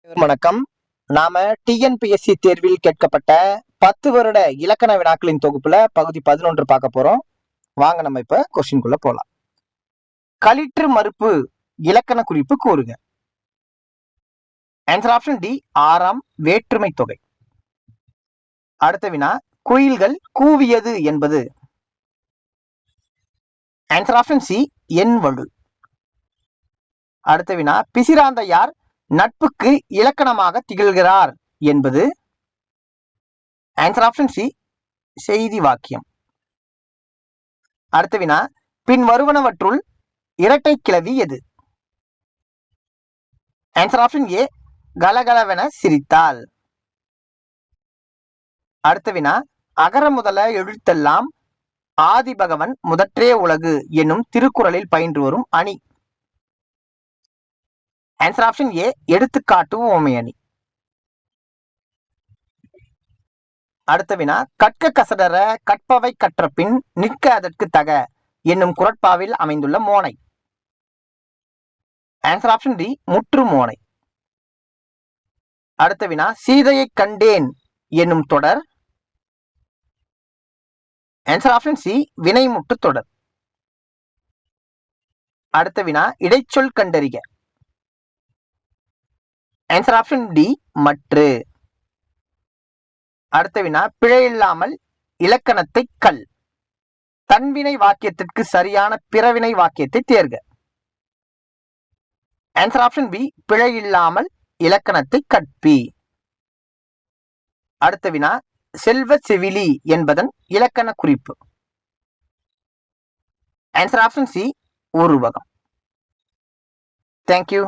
வணக்கம். நாம டிஎன்பிஎஸ்சி தேர்வில் கேட்கப்பட்ட 10 வருட இலக்கண வினாக்களின் தொகுப்புல பகுதி 11 பார்க்க போறோம். வாங்க நம்ம இப்ப கொஸ்டின்குள்ள போலாம். களிற்று மறுப்பு இலக்கண குறிப்பு கூறுக. ஆன்சர் ஆப்ஷன் டி, ஆறாம் வேற்றுமை தொகை. அடுத்த வினா, குயில்கள் கூவியது என்பது. ஆன்சர் ஆப்ஷன் சி, எண் வழு. அடுத்த வினா, பிசிராந்தையார் நட்புக்கு இலக்கணமாக திகழ்கிறார் என்பது. ஆன்சர் ஆப்ஷன் சி, செய்தி வாக்கியம். அடுத்த வினா, பின் வருவனவற்றுள் இரட்டை கிளவி எது? ஆன்சர் ஆப்ஷன் ஏ, கலகலவென சிரித்தாள். அடுத்த வினா, அகர முதல எழுத்தெல்லாம் ஆதிபகவன் முதற்றே உலகு என்னும் திருக்குறளில் பயின்று வரும் அணி. ஆன்சர் ஆப்ஷன் ஏ, எடுத்துக்காட்டு உவமை அணி. அடுத்த வினா, கற்க கசடர கற்பவை கற்ற பின் நிற்க அதற்கு தக என்னும் குறட்பாவில் அமைந்துள்ள மோனை. ஆன்சர் ஆப்ஷன் டி, முற்று மோனை. அடுத்த வினா, சீதையை கண்டேன் என்னும் தொடர். ஆன்சர் ஆப்ஷன் சி, வினைமுற்று தொடர். அடுத்த வினா, இடைச்சொல் கண்டறிக. ஆன்சர் ஆப்ஷன் டி, மற்று. அடுத்த வினா, பிழையில்லாமல் இலக்கணத்தை கல். தன்வினை வாக்கியத்திற்கு சரியான பிறவினை வாக்கியத்தை தேர்க. ஆன்சர் ஆப்ஷன் பி, பிழையில்லாமல் இலக்கணத்தை கற்பி. அடுத்த வினா, செல்வ செவிலி என்பதன் இலக்கண குறிப்பு. ஆன்சர் ஆப்ஷன் சி, உருவகம். தேங்க்யூ.